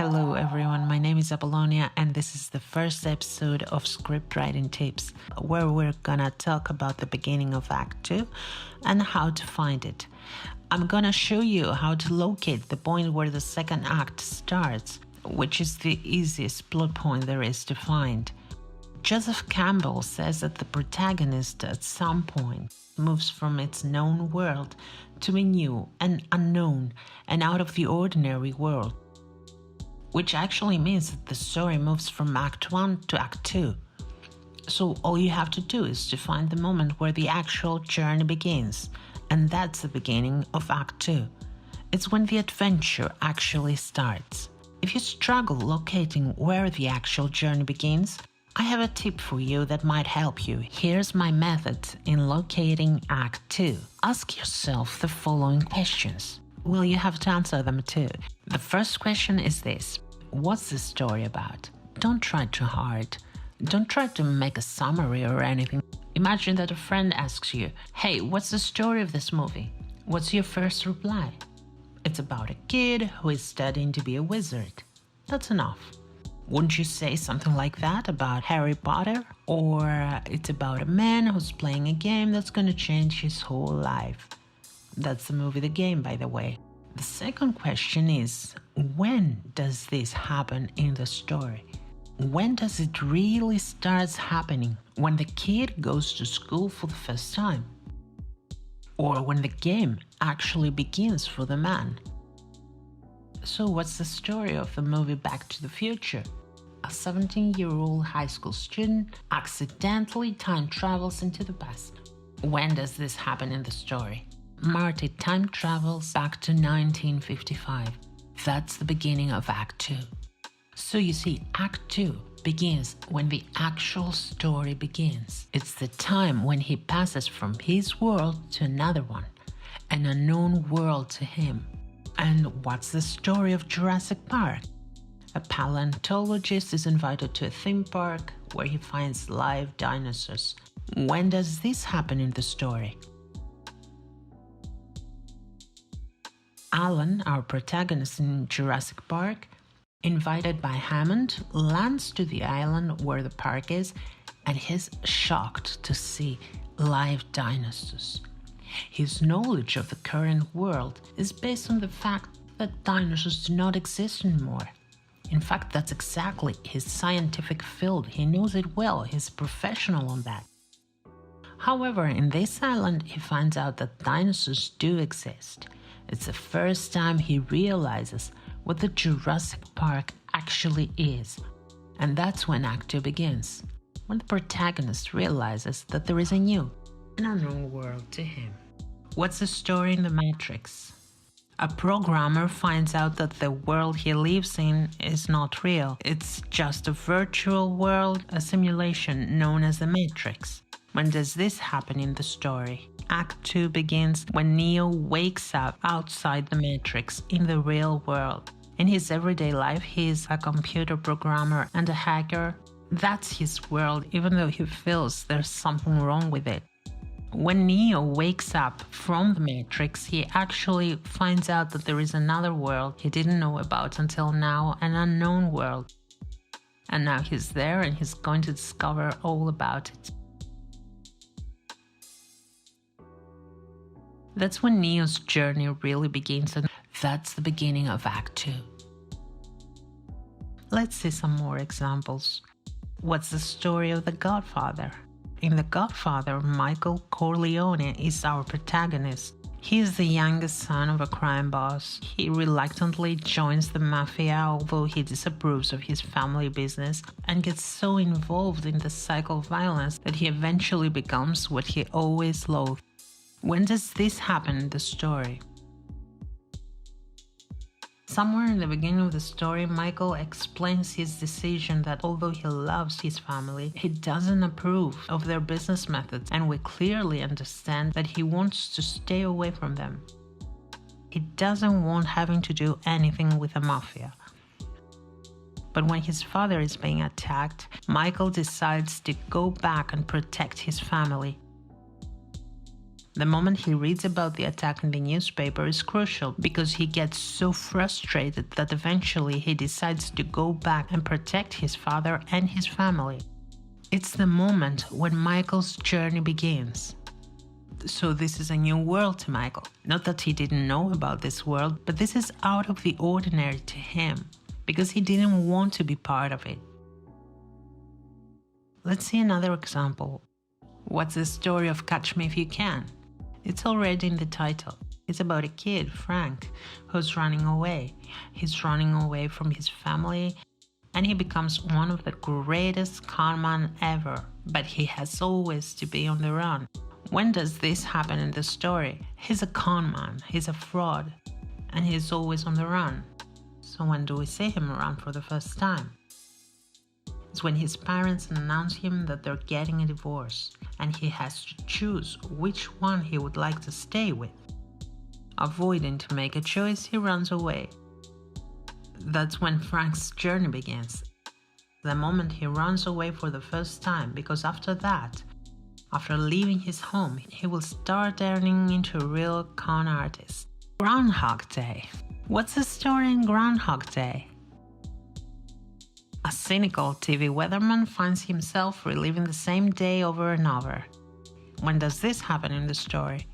Hello everyone, my name is Apollonia and this is the first episode of Scriptwriting Tips, where we're gonna talk about the beginning of Act 2 and how to find it. I'm gonna show you how to locate the point where the second act starts, which is the easiest plot point there is to find. Joseph Campbell says that the protagonist at some point moves from its known world to a new and unknown and out of the ordinary world, which actually means that the story moves from Act 1 to Act 2. So all you have to do is to find the moment where the actual journey begins, and that's the beginning of Act 2. It's when the adventure actually starts. If you struggle locating where the actual journey begins, I have a tip for you that might help you. Here's my method in locating Act 2. Ask yourself the following questions. Well, you have to answer them too. The first question is this: what's the story about? Don't try too hard. Don't try to make a summary or anything. Imagine that a friend asks you, "Hey, what's the story of this movie?" What's your first reply? It's about a kid who is studying to be a wizard. That's enough. Wouldn't you say something like that about Harry Potter? Or it's about a man who's playing a game that's going to change his whole life. That's the movie The Game, by the way. The second question is, when does this happen in the story? When does it really start happening? When the kid goes to school for the first time? Or when the game actually begins for the man? So what's the story of the movie Back to the Future? A 17-year-old high school student accidentally time travels into the past. When does this happen in the story? Marty time travels back to 1955. That's the beginning of Act 2. So you see, Act 2 begins when the actual story begins. It's the time when he passes from his world to another one, an unknown world to him. And what's the story of Jurassic Park? A paleontologist is invited to a theme park where he finds live dinosaurs. When does this happen in the story? Alan, our protagonist in Jurassic Park, invited by Hammond, lands to the island where the park is, and he's shocked to see live dinosaurs. His knowledge of the current world is based on the fact that dinosaurs do not exist anymore. In fact, that's exactly his scientific field. He knows it well. He's a professional on that. However, in this island, he finds out that dinosaurs do exist. It's the first time he realizes what the Jurassic Park actually is. And that's when Act 2 begins, when the protagonist realizes that there is a new and unknown world to him. What's the story in The Matrix? A programmer finds out that the world he lives in is not real. It's just a virtual world, a simulation known as the Matrix. When does this happen in the story? Act 2 begins when Neo wakes up outside the Matrix in the real world. In his everyday life, he is a computer programmer and a hacker. That's his world, even though he feels there's something wrong with it. When Neo wakes up from the Matrix, he actually finds out that there is another world he didn't know about until now, an unknown world. And now he's there and he's going to discover all about it. That's when Neo's journey really begins, and that's the beginning of Act 2. Let's see some more examples. What's the story of The Godfather? In The Godfather, Michael Corleone is our protagonist. He is the youngest son of a crime boss. He reluctantly joins the mafia, although he disapproves of his family business, and gets so involved in the cycle of violence that he eventually becomes what he always loathed. When does this happen in the story? Somewhere in the beginning of the story, Michael explains his decision that although he loves his family, he doesn't approve of their business methods, and we clearly understand that he wants to stay away from them. He doesn't want having to do anything with the mafia. But when his father is being attacked, Michael decides to go back and protect his family. The moment he reads about the attack in the newspaper is crucial because he gets so frustrated that eventually he decides to go back and protect his father and his family. It's the moment when Michael's journey begins. So this is a new world to Michael. Not that he didn't know about this world, but this is out of the ordinary to him because he didn't want to be part of it. Let's see another example. What's the story of Catch Me If You Can? It's already in the title. It's about a kid, Frank, who's running away. He's running away from his family and he becomes one of the greatest conmen ever, but he has always to be on the run. When does this happen in the story? He's a conman, he's a fraud, and he's always on the run. So when do we see him run for the first time? It's when his parents announce him that they're getting a divorce, and he has to choose which one he would like to stay with. Avoiding to make a choice, he runs away. That's when Frank's journey begins. The moment he runs away for the first time, because after that, after leaving his home, he will start turning into a real con artist. Groundhog Day. What's the story in Groundhog Day? A cynical TV weatherman finds himself reliving the same day over and over. When does this happen in the story?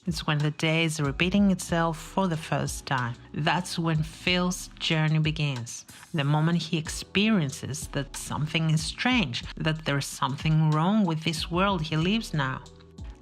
It's when the day is repeating itself for the first time. That's when Phil's journey begins. The moment he experiences that something is strange, that there's something wrong with this world he lives now.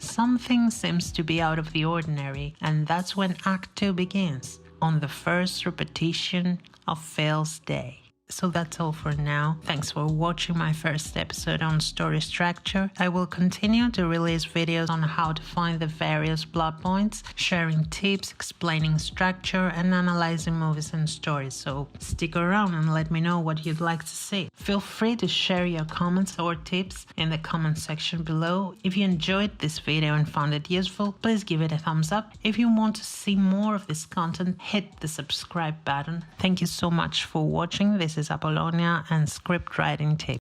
Something seems to be out of the ordinary, and that's when Act 2 begins, on the first repetition of Phil's day. So that's all for now. Thanks for watching my first episode on story structure. I will continue to release videos on how to find the various plot points, sharing tips, explaining structure, and analyzing movies and stories. So stick around and let me know what you'd like to see. Feel free to share your comments or tips in the comment section below. If you enjoyed this video and found it useful, please give it a thumbs up. If you want to see more of this content, hit the subscribe button. Thank you so much for watching. This is Apollonia and Script Writing Tips.